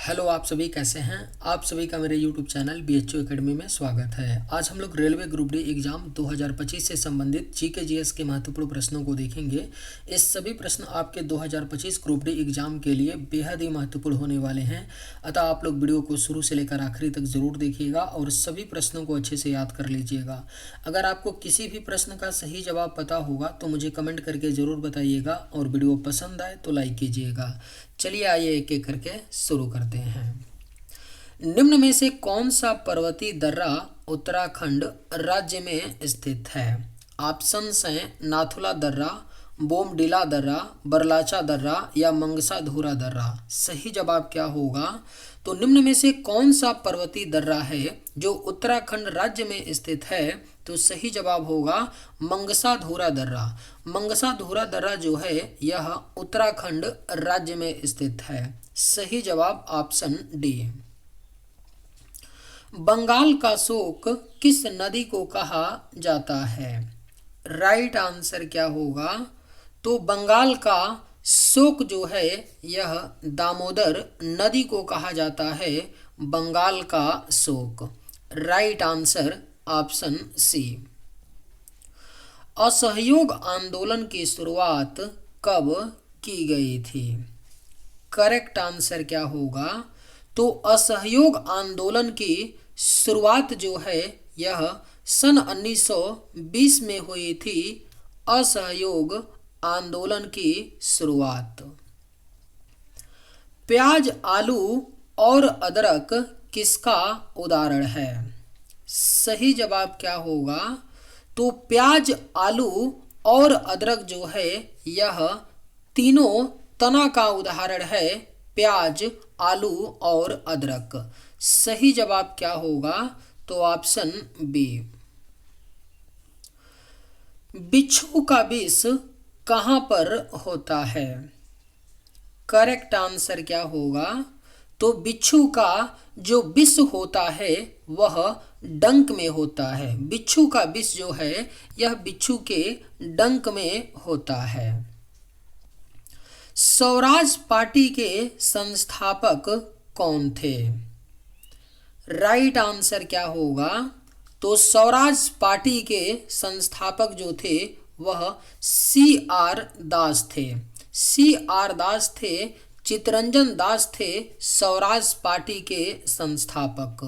Hello, आप सभी कैसे हैं। आप सभी का मेरे यूट्यूब चैनल BHU एकेडमी में स्वागत है। आज हम लोग रेलवे ग्रुप डी एग्ज़ाम 2025 से संबंधित जीके जीएस के महत्वपूर्ण प्रश्नों को देखेंगे। ये सभी प्रश्न आपके 2025 ग्रुप डी एग्ज़ाम के लिए बेहद ही महत्वपूर्ण होने वाले हैं। अतः आप लोग वीडियो को शुरू से लेकर आखिरी तक ज़रूर देखिएगा और सभी प्रश्नों को अच्छे से याद कर लीजिएगा। अगर आपको किसी भी प्रश्न का सही जवाब पता होगा तो मुझे कमेंट करके ज़रूर बताइएगा और वीडियो पसंद आए तो लाइक कीजिएगा। चलिए आइए एक एक करके शुरू करते हैं। निम्न में से कौन सा पर्वतीय दर्रा उत्तराखंड राज्य में स्थित है। ऑप्शंस हैं नाथुला दर्रा, बोमडिला दर्रा, बरलाचा दर्रा या मंगसाधुरा दर्रा। सही जवाब क्या होगा? तो निम्न में से कौन सा पर्वतीय दर्रा है जो उत्तराखंड राज्य में स्थित है? तो सही जवाब होगा मंगसाधुरा दर्रा। मंगसाधुरा दर्रा जो है यह उत्तराखंड राज्य में स्थित है। सही जवाब ऑप्शन डी। बंगाल का शोक किस नदी को कहा जाता है? राइट आंसर क्या होगा? तो बंगाल का शोक जो है यह दामोदर नदी को कहा जाता है। बंगाल का शोक। Right answer option C. असहयोग आंदोलन की शुरुआत कब की गई थी? करेक्ट आंसर क्या होगा? तो असहयोग आंदोलन की शुरुआत जो है यह सन 1920 में हुई थी। असहयोग आंदोलन की शुरुआत। प्याज, आलू और अदरक किसका उदाहरण है? सही जवाब क्या होगा? तो प्याज, आलू और अदरक जो है यह तीनों तना का उदाहरण है। प्याज, आलू और अदरक। सही जवाब क्या होगा? तो ऑप्शन बी। बिच्छू का विष कहाँ पर होता है? करेक्ट आंसर क्या होगा? तो बिच्छू का जो विष होता है वह डंक में होता है। बिच्छू का विष जो है यह बिच्छू के डंक में होता है। स्वराज पार्टी के संस्थापक कौन थे? राइट आंसर क्या होगा? तो स्वराज पार्टी के संस्थापक जो थे वह CR दास थे। CR दास थे। चित्तरंजन दास थे स्वराज पार्टी के संस्थापक।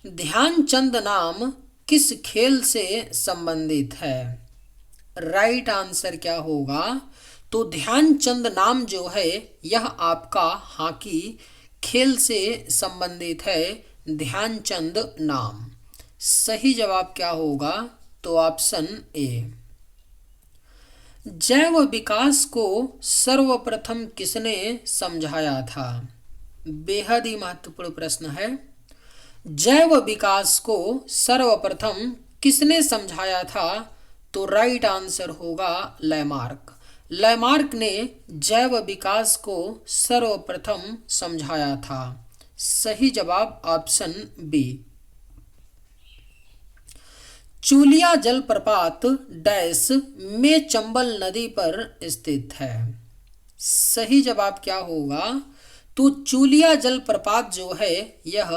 ध्यानचंद नाम किस खेल से संबंधित है? राइट आंसर क्या होगा? तो ध्यानचंद नाम जो है यह आपका हॉकी खेल से संबंधित है। ध्यानचंद नाम। सही जवाब क्या होगा? तो ऑप्शन ए। जैव विकास को सर्वप्रथम किसने समझाया था? बेहद ही महत्वपूर्ण प्रश्न है। जैव विकास को सर्वप्रथम किसने समझाया था? तो राइट आंसर होगा लैमार्क। लैमार्क ने जैव विकास को सर्वप्रथम समझाया था। सही जवाब ऑप्शन बी। चूलिया जलप्रपात डैश में चंबल नदी पर स्थित है। सही जवाब क्या होगा? तो चूलिया जलप्रपात जो है यह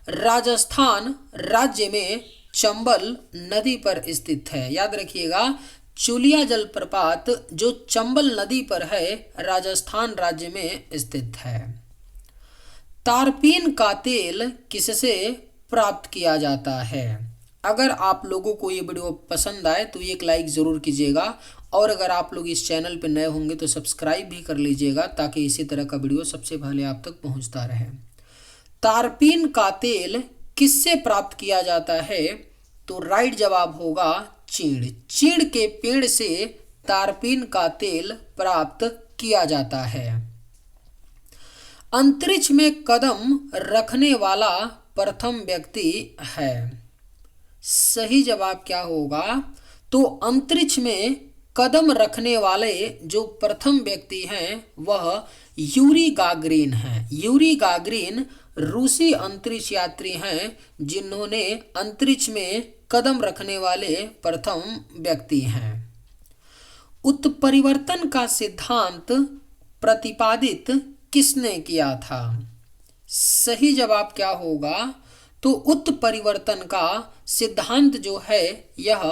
राजस्थान राज्य में चंबल नदी पर स्थित है। याद रखिएगा, चूलिया जलप्रपात जो चंबल नदी पर है राजस्थान राज्य में स्थित है। तारपीन का तेल किससे प्राप्त किया जाता है? अगर आप लोगों को ये वीडियो पसंद आए तो एक लाइक ज़रूर कीजिएगा और अगर आप लोग इस चैनल पर नए होंगे तो सब्सक्राइब भी कर लीजिएगा ताकि इसी तरह का वीडियो सबसे पहले आप तक पहुंचता रहे। तारपीन का तेल किससे प्राप्त किया जाता है? तो राइट जवाब होगा चीड़। चीड़ के पेड़ से तारपीन का तेल प्राप्त किया जाता है। अंतरिक्ष में कदम रखने वाला प्रथम व्यक्ति है। सही जवाब क्या होगा? तो अंतरिक्ष में कदम रखने वाले जो प्रथम व्यक्ति हैं वह यूरी गागरिन हैं। यूरी गागरिन रूसी अंतरिक्ष यात्री हैं जिन्होंने अंतरिक्ष में कदम रखने वाले प्रथम व्यक्ति हैं। उत्परिवर्तन का सिद्धांत प्रतिपादित किसने किया था? सही जवाब क्या होगा? तो उत्परिवर्तन का सिद्धांत जो है यह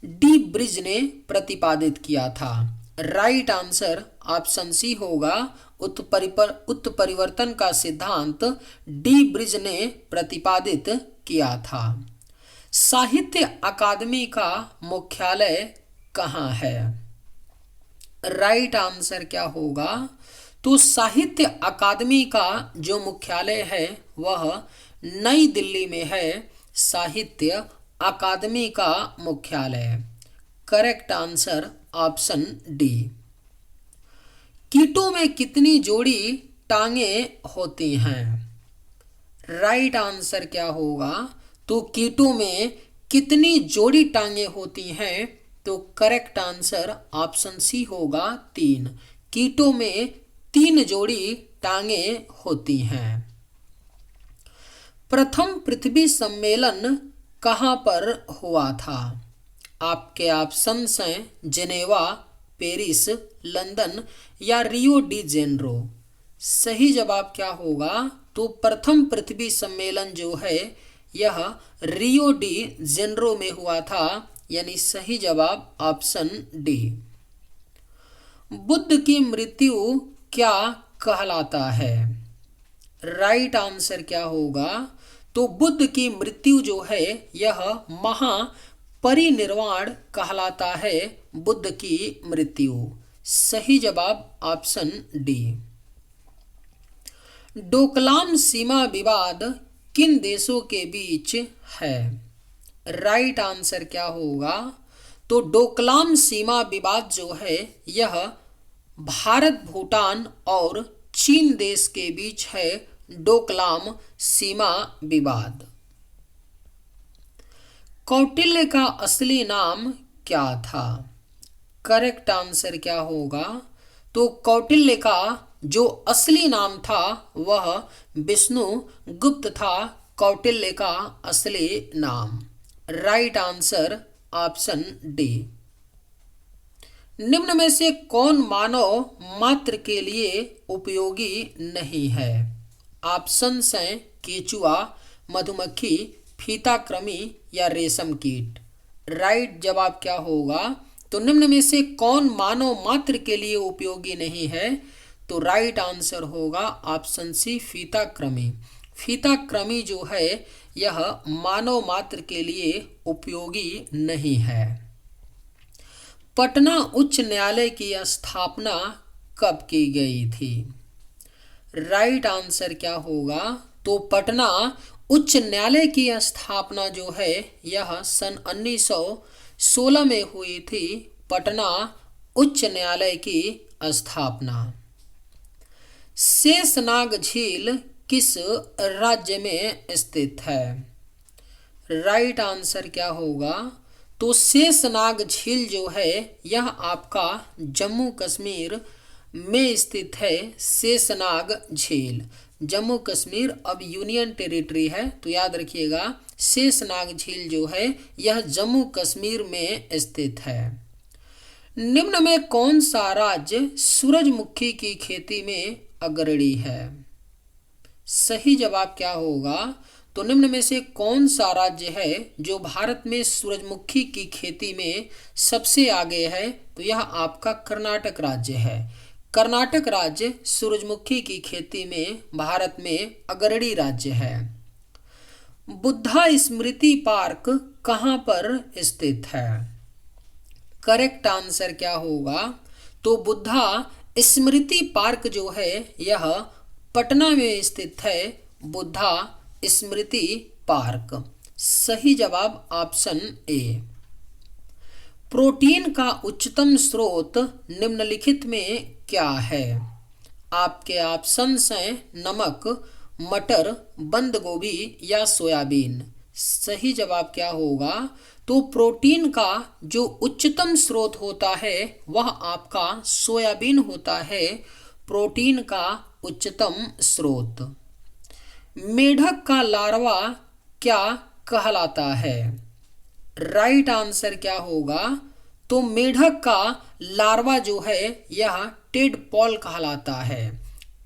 डी ब्रिज ने प्रतिपादित किया था। राइट आंसर ऑप्शन सी होगा। उत्परिवर्तन का सिद्धांत डी ब्रिज ने प्रतिपादित किया था। साहित्य अकादमी का मुख्यालय कहाँ है? राइट आंसर क्या होगा? तो साहित्य अकादमी का जो मुख्यालय है वह नई दिल्ली में है। साहित्य अकादमी का मुख्यालय। Correct answer option D. कीटों में कितनी जोड़ी टांगे होती हैं? राइट आंसर क्या होगा? तो कीटों में कितनी जोड़ी टांगे होती हैं? तो करेक्ट आंसर ऑप्शन सी होगा 3। कीटों में 3 जोड़ी टांगे होती हैं। प्रथम पृथ्वी सम्मेलन कहाँ पर हुआ था? आपके ऑप्शंस हैं जेनेवा, पेरिस, लंदन या रियो डी जेनेरो। सही जवाब क्या होगा? तो प्रथम पृथ्वी सम्मेलन जो है यह रियो डी जेनेरो में हुआ था, यानी सही जवाब ऑप्शन डी। बुद्ध की मृत्यु क्या कहलाता है? राइट आंसर क्या होगा? तो बुद्ध की मृत्यु जो है यह महापरिनिर्वाण कहलाता है। बुद्ध की मृत्यु। सही जवाब ऑप्शन डी। डोकलाम सीमा विवाद किन देशों के बीच है? राइट आंसर क्या होगा? तो डोकलाम सीमा विवाद जो है यह भारत, भूटान और चीन देश के बीच है। डोकलाम सीमा विवाद। कौटिल्य का असली नाम क्या था? करेक्ट आंसर क्या होगा? तो कौटिल्य का जो असली नाम था वह विष्णुगुप्त था। कौटिल्य का असली नाम। Right answer option D. निम्न में से कौन मानव मात्र के लिए उपयोगी नहीं है? ऑप्शंस हैं केचुआ, मधुमक्खी, फीताकृमि या रेशम कीट। राइट जवाब क्या होगा? तो निम्न में से कौन मानव मात्र के लिए उपयोगी नहीं है? तो राइट आंसर होगा ऑप्शन सी फीताकृमि। फीताकृमि जो है यह मानव मात्र के लिए उपयोगी नहीं है। पटना उच्च न्यायालय की स्थापना कब की गई थी? राइट आंसर क्या होगा? तो पटना उच्च न्यायालय की स्थापना जो है यह सन 1916 में हुई थी। पटना उच्च न्यायालय की स्थापना। शेषनाग झील किस राज्य में स्थित है? राइट आंसर क्या होगा? तो शेषनाग झील जो है यह आपका जम्मू कश्मीर में स्थित है। शेषनाग झील जम्मू कश्मीर अब यूनियन टेरिटरी है, तो याद रखिएगा शेषनाग झील जो है यह जम्मू कश्मीर में स्थित है। निम्न में कौन सा राज्य सूरजमुखी की खेती में अग्रणी है? सही जवाब क्या होगा? तो निम्न में से कौन सा राज्य है जो भारत में सूरजमुखी की खेती में सबसे आगे है? तो यह आपका कर्नाटक राज्य है। कर्नाटक राज्य सूरजमुखी की खेती में भारत में अग्रणी राज्य है। बुद्धा स्मृति पार्क कहाँ पर स्थित है? करेक्ट आंसर क्या होगा? तो बुद्धा स्मृति पार्क जो है यह पटना में स्थित है। बुद्धा स्मृति पार्क। सही जवाब ऑप्शन ए। प्रोटीन का उच्चतम स्रोत निम्नलिखित में क्या है? आपके ऑप्शंस हैं नमक, मटर, बंद गोभी या सोयाबीन। सही जवाब क्या होगा? तो प्रोटीन का जो उच्चतम स्रोत होता है वह आपका सोयाबीन होता है। प्रोटीन का उच्चतम स्रोत। मेढक का लार्वा क्या कहलाता है? राइट आंसर क्या होगा? तो मेढक का लार्वा जो है यह टेडपॉल कहलाता है।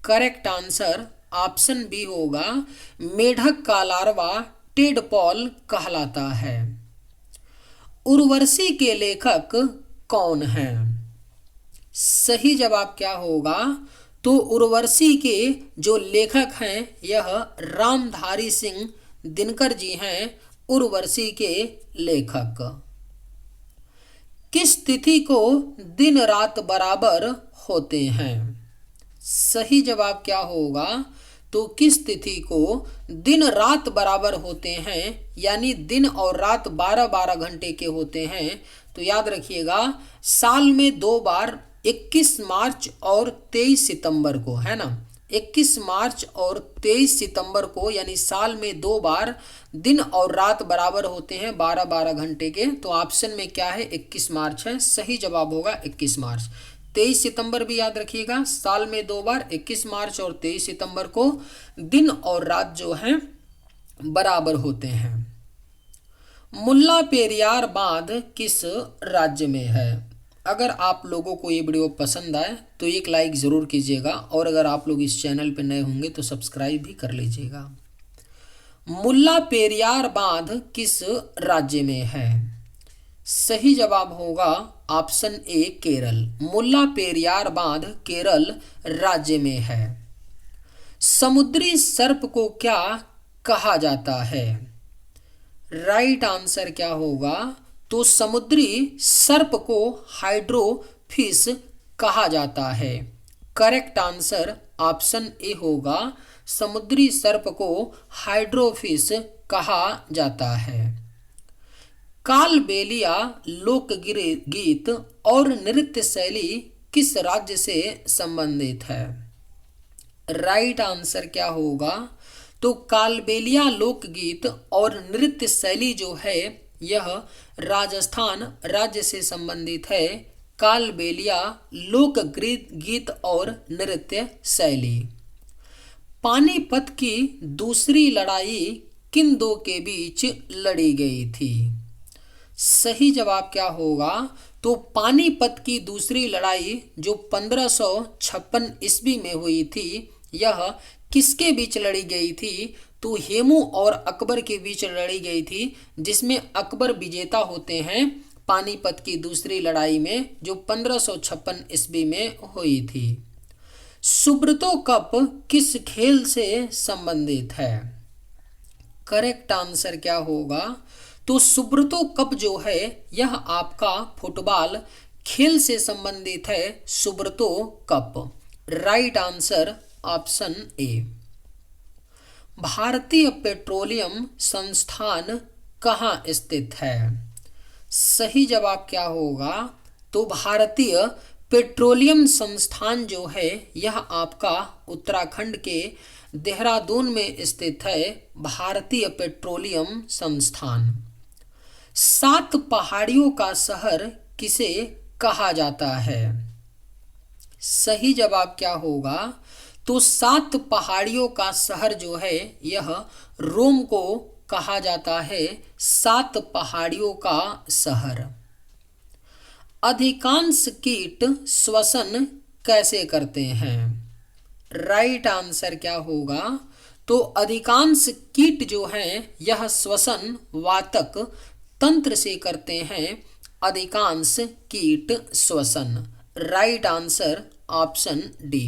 करेक्ट आंसर ऑप्शन बी होगा, मेढक का लार्वा टेडपॉल कहलाता है। उर्वशी के लेखक कौन हैं? सही जवाब क्या होगा? तो उर्वशी के जो लेखक हैं यह रामधारी सिंह दिनकर जी हैं, उर्वशी के लेखक। किस तिथि को दिन रात बराबर होते हैं? सही जवाब क्या होगा? तो किस तिथि को दिन रात बराबर होते हैं, यानी दिन और रात 12-12 घंटे के होते हैं? तो याद रखिएगा, साल में 2 बार 21 मार्च और 23 सितंबर को, है ना। 21 मार्च और 23 सितंबर को, यानी साल में 2 बार दिन और रात बराबर होते हैं 12-12 घंटे के। तो ऑप्शन में क्या है? 21 मार्च है। सही जवाब होगा 21 मार्च। 23 सितंबर भी याद रखिएगा, साल में 2 बार 21 मार्च और 23 सितंबर को दिन और रात जो है बराबर होते हैं। मुल्ला पेरियार बांध किस राज्य में है? अगर आप लोगों को ये वीडियो पसंद आए तो एक लाइक ज़रूर कीजिएगा, और अगर आप लोग इस चैनल पर नए होंगे तो सब्सक्राइब भी कर लीजिएगा। मुल्ला पेरियार बांध किस राज्य में है? सही जवाब होगा ऑप्शन ए, केरल। मुल्ला पेरियार बांध केरल राज्य में है। समुद्री सर्प को क्या कहा जाता है? राइट आंसर क्या होगा? तो समुद्री सर्प को हाइड्रोफिश कहा जाता है। करेक्ट आंसर ऑप्शन ए होगा, समुद्री सर्प को हाइड्रोफिश कहा जाता है। कालबेलिया लोकगीत और नृत्य शैली किस राज्य से संबंधित है? राइट आंसर क्या होगा? तो कालबेलिया लोकगीत और नृत्य शैली जो है यह राजस्थान राज्य से संबंधित है। कालबेलिया लोक गीत और नृत्य शैली। पानीपत की दूसरी लड़ाई किन दो के बीच लड़ी गई थी? सही जवाब क्या होगा? तो पानीपत की दूसरी लड़ाई जो 1556 ईस्वी में हुई थी, यह किसके बीच लड़ी गई थी? तो हेमू और अकबर के बीच लड़ी गई थी, जिसमें अकबर विजेता होते हैं पानीपत की दूसरी लड़ाई में, जो 1556 ईस्वी में हुई थी। सुब्रतो कप किस खेल से संबंधित है? करेक्ट आंसर क्या होगा? तो सुब्रतो कप जो है यह आपका फुटबॉल खेल से संबंधित है। Subroto cup. Right answer option A. भारतीय पेट्रोलियम संस्थान कहाँ स्थित है? सही जवाब क्या होगा? तो भारतीय पेट्रोलियम संस्थान जो है यह आपका उत्तराखंड के देहरादून में स्थित है। भारतीय पेट्रोलियम संस्थान। 7 पहाड़ियों का शहर किसे कहा जाता है? सही जवाब क्या होगा? तो 7 पहाड़ियों का शहर जो है यह रोम को कहा जाता है। 7 पहाड़ियों का शहर। अधिकांश कीट श्वसन कैसे करते हैं? राइट आंसर क्या होगा? तो अधिकांश कीट जो हैं यह श्वसन वातक तंत्र से करते हैं। अधिकांश कीट श्वसन। Right answer option D.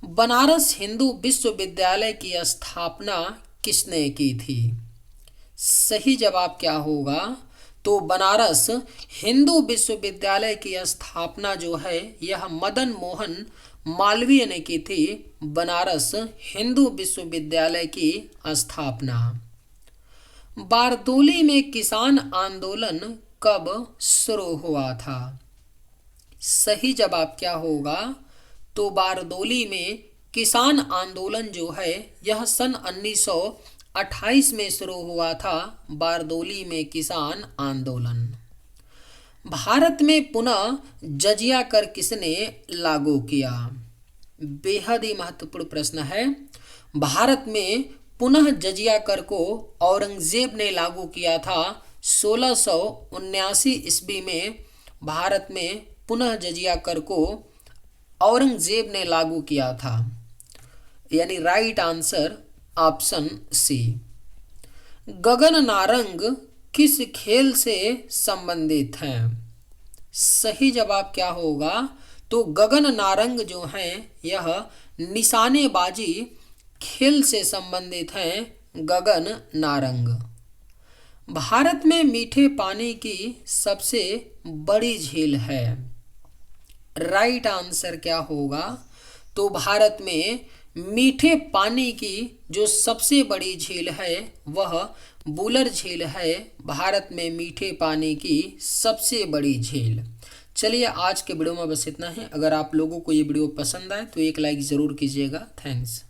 Banaras Hindu विश्वविद्यालय की स्थापना किसने की थी? सही जवाब क्या होगा? तो बनारस हिंदू विश्वविद्यालय की स्थापना जो है यह मदन मोहन मालवीय ने की थी। बनारस हिंदू विश्वविद्यालय की स्थापना। बारदोली में किसान आंदोलन कब शुरू हुआ था? सही जवाब क्या होगा? तो बारदोली में किसान आंदोलन जो है यह सन 1928 में शुरू हुआ था। बारदोली में किसान आंदोलन। भारत में पुनः जजिया कर किसने लागू किया? बेहद ही महत्वपूर्ण प्रश्न है। भारत में पुनः जजिया कर को औरंगजेब ने लागू किया था 1679 ईस्वी में। भारत में पुनः जजिया कर को औरंगजेब ने लागू किया था? यानी राइट आंसर ऑप्शन सी। गगन नारंग किस खेल से संबंधित है? सही जवाब क्या होगा? तो गगन नारंग जो है यह निशानेबाजी खेल से संबंधित है। गगन नारंग। भारत में मीठे पानी की सबसे बड़ी झील है? राइट आंसर क्या होगा? तो भारत में मीठे पानी की जो सबसे बड़ी झील है वह बुलर झील है। भारत में मीठे पानी की सबसे बड़ी झील। चलिए आज के वीडियो में बस इतना है। अगर आप लोगों को ये वीडियो पसंद आए तो एक लाइक ज़रूर कीजिएगा। थैंक्स।